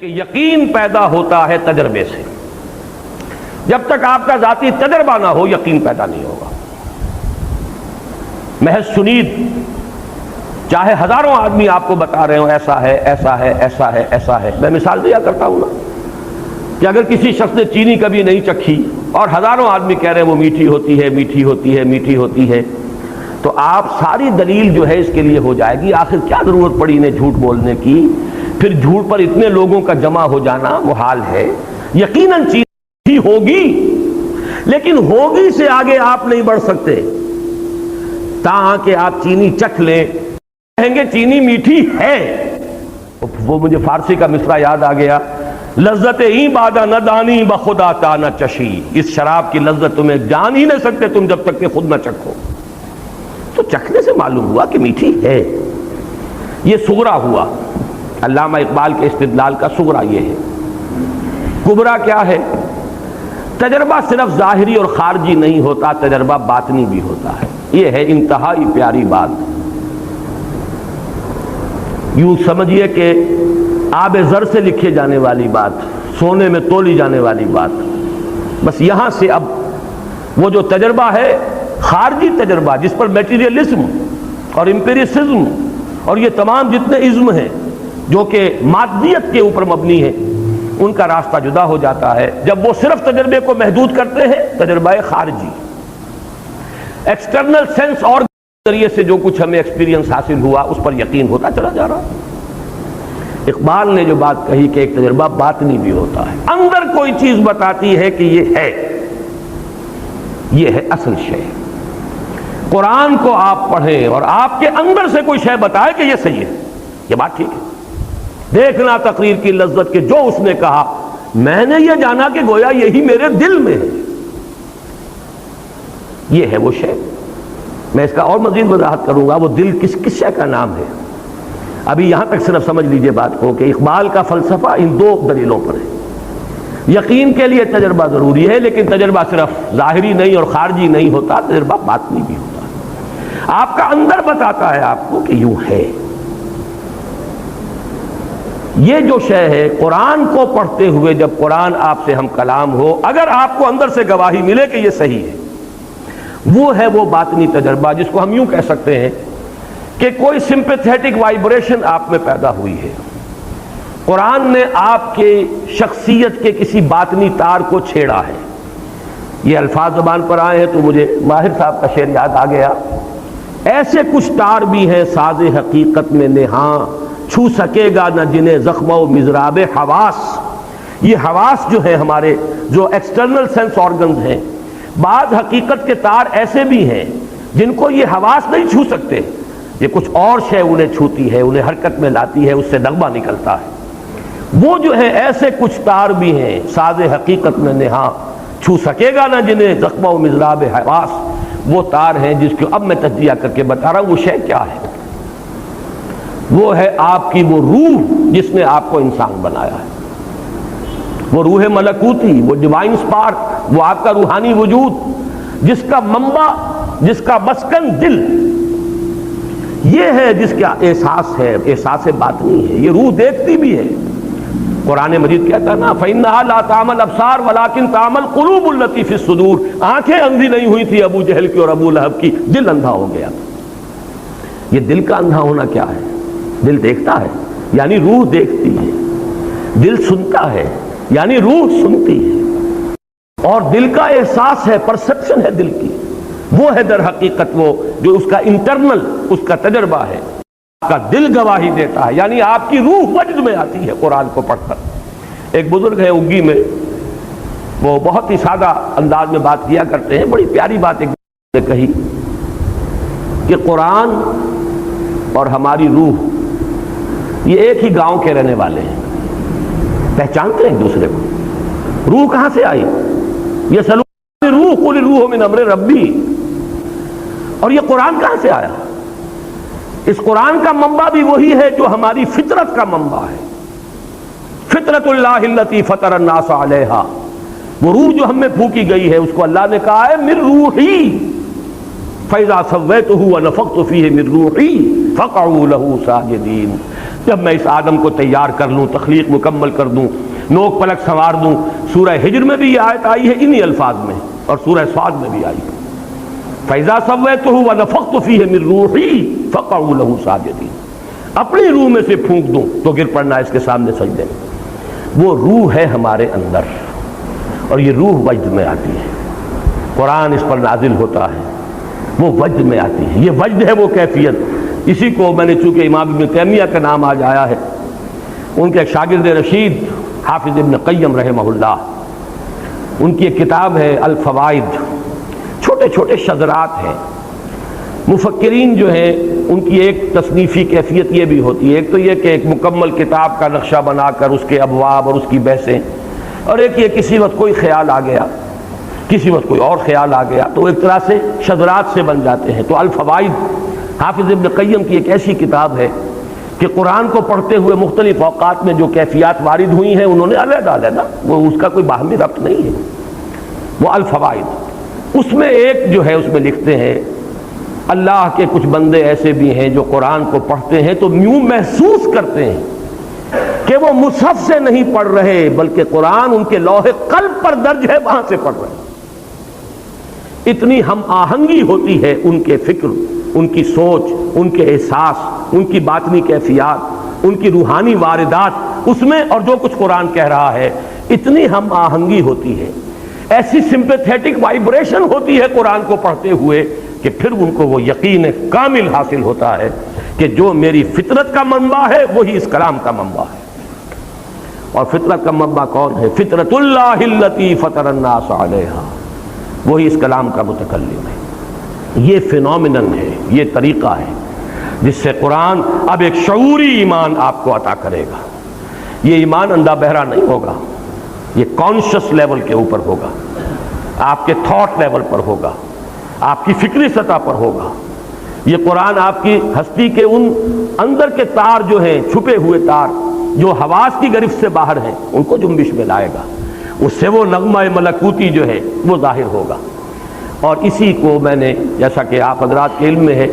کہ یقین پیدا ہوتا ہے تجربے سے. جب تک آپ کا ذاتی تجربہ نہ ہو یقین پیدا نہیں ہوگا. محض سنید چاہے ہزاروں آدمی آپ کو بتا رہے ہوں ایسا ہے ایسا ہے ایسا ہے ایسا ہے. میں مثال دیا کرتا ہوں نا کہ اگر کسی شخص نے چینی کبھی نہیں چکھی اور ہزاروں آدمی کہہ رہے ہیں وہ میٹھی ہوتی ہے میٹھی ہوتی ہے میٹھی ہوتی ہے, تو آپ ساری دلیل جو ہے اس کے لیے ہو جائے گی آخر کیا ضرورت پڑی انہیں جھوٹ بولنے کی. پھر جھوٹ پر اتنے لوگوں کا جمع ہو جانا محال ہے. یقیناً چینی ہی ہوگی لیکن ہوگی سے آگے آپ نہیں بڑھ سکتے تاکہ کہ آپ چینی چکھ لیں کہیں گے چینی میٹھی ہے. وہ مجھے فارسی کا مصرع یاد آ گیا, لذت ہی بادہ نہ دانی بخدا تا نہ چشی. اس شراب کی لذت تمہیں جان ہی نہیں سکتے تم جب تک کہ خود نہ چکھو. تو چکھنے سے معلوم ہوا کہ میٹھی ہے. یہ صغرا ہوا. علامہ اقبال کے استدلال کا صغرا یہ ہے. کبرا کیا ہے؟ تجربہ صرف ظاہری اور خارجی نہیں ہوتا, تجربہ باطنی بھی ہوتا ہے. یہ ہے انتہائی پیاری بات. یوں سمجھیے کہ آب زر سے لکھے جانے والی بات, سونے میں تولی جانے والی بات. بس یہاں سے اب وہ جو تجربہ ہے خارجی تجربہ جس پر میٹیریلزم اور امپیریسزم اور یہ تمام جتنے ازم ہیں جو کہ مادیت کے اوپر مبنی ہیں ان کا راستہ جدا ہو جاتا ہے جب وہ صرف تجربے کو محدود کرتے ہیں. تجربہ خارجی ایکسٹرنل سینس اور ذریعے سے جو کچھ ہمیں ایکسپیرینس حاصل ہوا اس پر یقین ہوتا چلا جا رہا. اقبال نے جو بات کہی کہ ایک تجربہ باطنی بھی ہوتا ہے, اندر کوئی چیز بتاتی ہے کہ یہ ہے اصل شے. قرآن کو آپ پڑھیں اور آپ کے اندر سے کوئی شے بتائے کہ یہ صحیح ہے, یہ بات ٹھیک ہے. دیکھنا تقریر کی لذت کے جو اس نے کہا میں نے یہ جانا کہ گویا یہی میرے دل میں ہے, یہ ہے وہ شے. میں اس کا اور مزید وضاحت کروں گا وہ دل کس کس شے کا نام ہے. ابھی یہاں تک صرف سمجھ لیجئے بات کو کہ اقبال کا فلسفہ ان دو دلیلوں پر ہے. یقین کے لیے تجربہ ضروری ہے لیکن تجربہ صرف ظاہری نہیں اور خارجی نہیں ہوتا, تجربہ باطنی بھی ہوتا ہے. آپ کا اندر بتاتا ہے آپ کو کہ یوں ہے. یہ جو شے ہے قرآن کو پڑھتے ہوئے جب قرآن آپ سے ہم کلام ہو اگر آپ کو اندر سے گواہی ملے کہ یہ صحیح ہے, وہ ہے وہ باطنی تجربہ جس کو ہم یوں کہہ سکتے ہیں کہ کوئی سمپیتھیٹک وائبریشن آپ میں پیدا ہوئی ہے. قرآن نے آپ کے شخصیت کے کسی باطنی تار کو چھیڑا ہے. یہ الفاظ زبان پر آئے ہیں تو مجھے ماہر صاحب کا شعر یاد آ گیا, ایسے کچھ تار بھی ہیں ساز حقیقت میں نہاں چھو سکے گا نہ جنہیں زخم و مضراب حواس. یہ حواس جو ہیں ہمارے جو ایکسٹرنل سینس آرگنز ہیں, بعض حقیقت کے تار ایسے بھی ہیں جن کو یہ حواس نہیں چھو سکتے, یہ کچھ اور شے انہیں چھوتی ہے, انہیں حرکت میں لاتی ہے, اس سے نغمہ نکلتا ہے. وہ جو ہے ایسے کچھ تار بھی ہیں ساز حقیقت میں نہاں چھو سکے گا نہ جنہیں زخم و مضراب حواس. وہ تار ہیں جس کو اب میں تجزیہ کر کے بتا رہا ہوں. وہ شے کیا ہے؟ وہ ہے آپ کی وہ روح جس نے آپ کو انسان بنایا ہے, وہ روح ملکوتی, وہ ڈیوائن سپارک, وہ آپ کا روحانی وجود جس کا منبع جس کا مسکن دل یہ ہے, جس کا احساس ہے, احساس باطنی ہے. یہ روح دیکھتی بھی ہے. قرآن مجید کہتا ہے نا فَإِنَّهَا لَا تَعْمَى الْأَبْصَارُ وَلَكِنْ تَعْمَى الْقُلُوبُ الَّتِي فِي الصُّدُورِ. آنکھیں اندھی نہیں ہوئی تھی ابو جہل کی اور ابو لہب کی, دل اندھا ہو گیا. یہ دل کا اندھا ہونا کیا ہے؟ دل دیکھتا ہے یعنی روح دیکھتی ہے, دل سنتا ہے یعنی روح سنتی ہے, اور دل کا احساس ہے, پرسپشن ہے دل کی, وہ ہے در حقیقت وہ جو اس کا انٹرنل اس کا تجربہ ہے. آپ کا دل گواہی دیتا ہے یعنی آپ کی روح وجد میں آتی ہے قرآن کو پڑھ کر. ایک بزرگ ہے اگی میں, وہ بہت ہی سادہ انداز میں بات کیا کرتے ہیں, بڑی پیاری بات ایک نے کہی کہ قرآن اور ہماری روح یہ ایک ہی گاؤں کے رہنے والے ہیں, پہچانتے ہیں ایک دوسرے کو. روح کہاں سے آئی؟ یہ سلوک روح قل روح من امر ربی. اور یہ قرآن کہاں سے آیا؟ اس قرآن کا منبع بھی وہی ہے جو ہماری فطرت کا منبع ہے. فطرت اللہ التی فطر الناس علیہا, وہ روح جو ہم میں پھونکی گئی ہے اس کو اللہ نے کہا ہے من روحی فَإِذَا سَوَّيْتُهُ وَنَفَخْتُ فِيهِ مِن رُوحِي. فقعوا لہ ساجدین۔ جب میں اس آدم کو تیار کر لوں، تخلیق مکمل کر دوں، نوک پلک سنوار دوں، سورہ ہجر میں بھی یہ آیت آئی ہے انہی الفاظ میں، اور سورہ صاد میں بھی آئی ہے، فَإِذَا سَوَّيْتُهُ وَنَفَخْتُ فِيهِ مِن رُوحِي فَقَعُوا لَهُ سَاجِدِينَ۔ اپنی روح میں سے پھونک دوں تو گر پڑنا اس کے سامنے سجدے میں۔ وہ روح ہے ہمارے اندر، اور یہ روح وجد میں آتی ہے، قرآن اس پر نازل ہوتا ہے، وہ وجد میں آتی ہے، یہ وجد ہے وہ کیفیت۔ اسی کو میں نے چونکہ امام ابن تیمیہ کا نام آج آیا ہے، ان کے ایک شاگرد رشید حافظ ابن قیم رحمہ اللہ، ان کی ایک کتاب ہے الفوائد، چھوٹے چھوٹے شذرات ہیں۔ مفکرین جو ہیں ان کی ایک تصنیفی کیفیت یہ بھی ہوتی ہے، ایک تو یہ کہ ایک مکمل کتاب کا نقشہ بنا کر اس کے ابواب اور اس کی بحثیں، اور ایک یہ کسی وقت کوئی خیال آ گیا، کسی وقت کوئی اور خیال آ گیا، تو ایک طرح سے شذرات سے بن جاتے ہیں۔ تو الفوائد حافظ ابن قیم کی ایک ایسی کتاب ہے کہ قرآن کو پڑھتے ہوئے مختلف اوقات میں جو کیفیات وارد ہوئی ہیں انہوں نے علیحدہ علیحدہ، وہ اس کا کوئی باہمی ربط نہیں ہے، وہ الفوائد۔ اس میں ایک جو ہے اس میں لکھتے ہیں اللہ کے کچھ بندے ایسے بھی ہیں جو قرآن کو پڑھتے ہیں تو یوں محسوس کرتے ہیں کہ وہ مصحف سے نہیں پڑھ رہے بلکہ قرآن ان کے لوح قلب پر درج ہے، وہاں سے پڑھ رہے ہیں۔ اتنی ہم آہنگی ہوتی ہے ان کے فکر، ان کی سوچ، ان کے احساس، ان کی باطنی کیفیات، ان کی روحانی واردات اس میں، اور جو کچھ قرآن کہہ رہا ہے، اتنی ہم آہنگی ہوتی ہے، ایسی سمپیتھیٹک وائبریشن ہوتی ہے قرآن کو پڑھتے ہوئے کہ پھر ان کو وہ یقین کامل حاصل ہوتا ہے کہ جو میری فطرت کا منبع ہے وہی اس کلام کا منبع ہے۔ اور فطرت کا منبع کون ہے؟ فطرت اللہ التی فطر الناس علیہا، وہی اس کلام کا متکلم ہے۔ یہ فینومینن ہے، یہ طریقہ ہے جس سے قرآن اب ایک شعوری ایمان آپ کو عطا کرے گا۔ یہ ایمان اندھا بہرا نہیں ہوگا، یہ کانشس لیول کے اوپر ہوگا، آپ کے تھاٹ لیول پر ہوگا، آپ کی فکری سطح پر ہوگا۔ یہ قرآن آپ کی ہستی کے ان اندر کے تار جو ہیں، چھپے ہوئے تار جو حواس کی گرفت سے باہر ہیں، ان کو جنبش میں لائے گا، اس سے وہ نغمہ ملکوتی جو ہے وہ ظاہر ہوگا۔ اور اسی کو میں نے، جیسا کہ آپ حضرات کے علم میں ہے،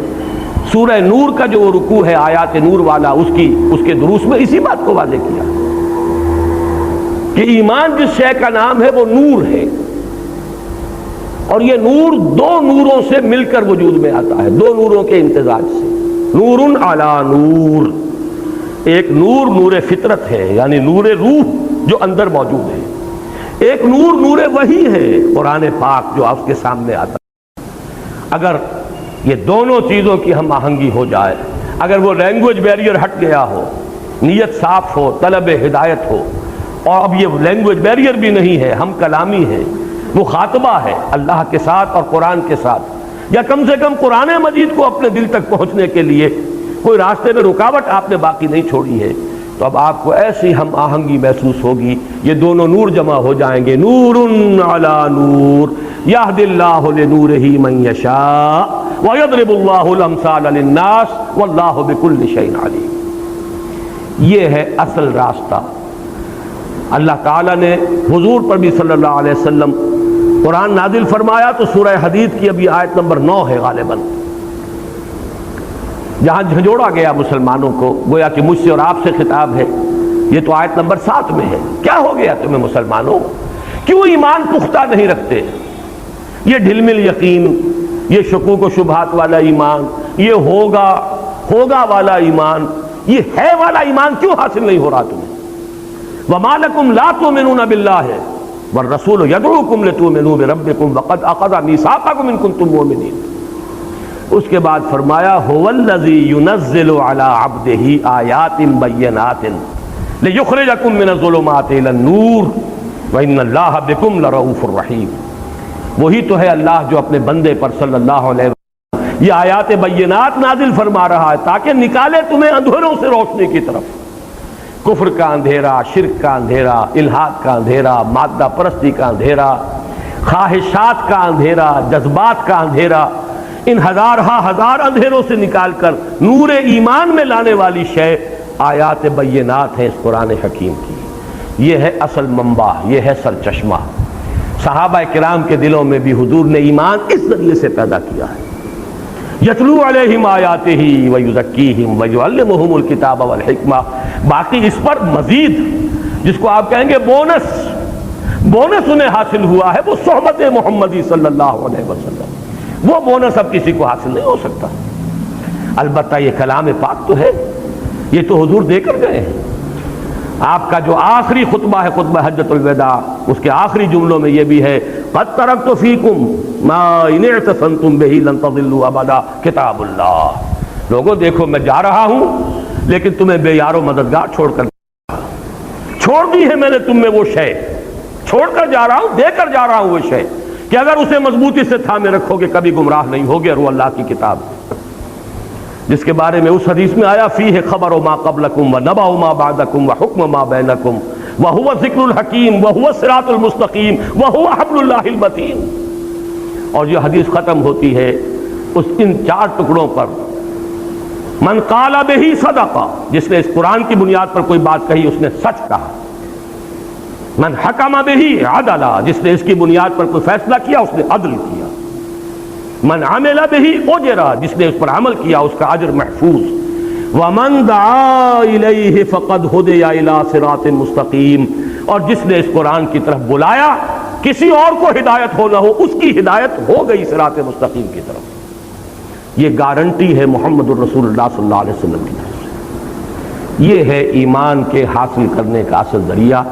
سورہ نور کا جو رکوع ہے آیات نور والا، اس کے دروس میں اسی بات کو واضح کیا کہ ایمان جس شے کا نام ہے وہ نور ہے، اور یہ نور دو نوروں سے مل کر وجود میں آتا ہے، دو نوروں کے امتزاج سے، نور علی نور۔ ایک نور نور فطرت ہے، یعنی نور روح جو اندر موجود ہے، ایک نور نور وحی ہے، قرآن پاک جو آپ کے سامنے آتا ہے۔ اگر یہ دونوں چیزوں کی ہم آہنگی ہو جائے، اگر وہ لینگویج بیریئر ہٹ گیا ہو، نیت صاف ہو، طلب ہدایت ہو، اور اب یہ لینگویج بیریئر بھی نہیں ہے، ہم کلامی ہے، وہ خاطبہ ہے اللہ کے ساتھ اور قرآن کے ساتھ، یا کم سے کم قرآن مجید کو اپنے دل تک پہنچنے کے لیے کوئی راستے میں رکاوٹ آپ نے باقی نہیں چھوڑی ہے، تو اب آپ کو ایسی ہم آہنگی محسوس ہوگی، یہ دونوں نور جمع ہو جائیں گے، نور علی نور یہد اللہ لنورہ من یشاء ویضرب اللہ الامثال للناس واللہ بکل شیء علیم۔ یہ ہے اصل راستہ۔ اللہ تعالیٰ نے حضور پر بھی صلی اللہ علیہ وسلم قرآن نازل فرمایا تو سورہ حدید کی ابھی آیت نمبر 9 ہے غالباً، جہاں جھنجھوڑا گیا مسلمانوں کو، گویا کہ مجھ سے اور آپ سے خطاب ہے۔ یہ تو آیت نمبر 7 میں ہے، کیا ہو گیا تمہیں مسلمانوں؟ کیوں ایمان پختہ نہیں رکھتے؟ یہ ڈھل مل یقین، یہ شکوک و شبہات والا ایمان، یہ ہوگا والا ایمان، یہ ہے والا ایمان کیوں حاصل نہیں ہو رہا تمہیں؟ وَمَا لَكُمْ لَا تُؤْمِنُونَ بِاللَّهِ وَالرَّسُولُ يَدْعُوكُمْ لِتُؤْمِنُوا بِرَبِّكُمْ وَقَدْ أَخَذَ مِيثَاقَكُمْ إِن كُنتُم مُّؤْمِنِينَ۔ اس کے بعد فرمایا هُوَ الَّذِي يُنَزِّلُ عَلَىٰ عَبْدِهِ آيَاتٍ بَيِّنَاتٍ لِيُخْرِجَكُم مِّنَ الظُّلُمَاتِ إِلَى النُّورِ وَإِنَّ اللَّهَ بِكُمْ لَرَءُوفٌ رَحِيمٌ۔ وہی تو ہے اللہ جو اپنے بندے پر صلی اللہ علیہ وسلم یہ آیات بینات نازل فرما رہا ہے تاکہ نکالے تمہیں اندھیروں سے روشنی کی طرف، کفر کا اندھیرا، شرک کا اندھیرا، الحاد کا اندھیرا، مادہ پرستی کا اندھیرا، خواہشات کا اندھیرا، جذبات کا اندھیرا، ان ہزار اندھیروں سے نکال کر نور ایمان میں لانے والی شے آیات بینات ہیں اس قرآن حکیم کی۔ یہ ہے اصل منبع، یہ ہے سرچشمہ۔ صحابہ کرام کے دلوں میں بھی حضور نے ایمان اس ذریعے سے پیدا کیا ہے۔ یتلو علیہم آیاتہ ویزکیہم ویعلمہم الکتاب والحکمہ. باقی اس پر مزید جس کو آپ کہیں گے بونس انہیں حاصل ہوا ہے وہ صحبت محمدی صلی اللہ علیہ وسلم. وہ بونس اب کسی کو حاصل نہیں ہو سکتا. البتہ یہ کلام پاک تو ہے، یہ تو حضور دے کر گئے ہیں. آپ کا جو آخری خطبہ ہے خطبہ حجۃ الوداع، اس کے آخری جملوں میں یہ بھی ہے قد ترکت فیکم ما ان اعتصمتم بہ لن تضلوا ابدا کتاب اللہ. لوگوں دیکھو میں جا رہا ہوں لیکن تمہیں بے یار و مددگار چھوڑ دی ہے میں نے تم میں وہ شے چھوڑ کر جا رہا ہوں، دے کر جا رہا ہوں وہ شے کہ اگر اسے مضبوطی سے تھامے رکھو گے کبھی گمراہ نہیں ہوگے. اور وہ اللہ کی کتاب جس کے بارے میں اس حدیث میں آیا فیہ خبر ما قبلکم و نبأ ما بعدکم و حکم ما بینکم وہو ذکر الحکیم وہو الصراط المستقیم وہو حبل اللہ المتین. اور یہ حدیث ختم ہوتی ہے ان 4 ٹکڑوں پر. من قال بہ صدقہ، جس نے اس قرآن کی بنیاد پر کوئی بات کہی اس نے سچ کہا. من حکم بہ عدلا، جس نے اس کی بنیاد پر کوئی فیصلہ کیا اس نے عدل کیا. من عمل بہ اجر، جس نے اس پر عمل کیا اس کا اجر محفوظ. ومن دعا الیہ فقد ہدی الی صراط مستقیم، اور جس نے اس قرآن کی طرف بلایا کسی اور کو ہدایت ہو نہ ہو اس کی ہدایت ہو گئی صراط مستقیم کی طرف. یہ گارنٹی ہے محمد الرسول اللہ صلی اللہ علیہ وسلم کی طرف سے. یہ ہے ایمان کے حاصل کرنے کا اصل ذریعہ.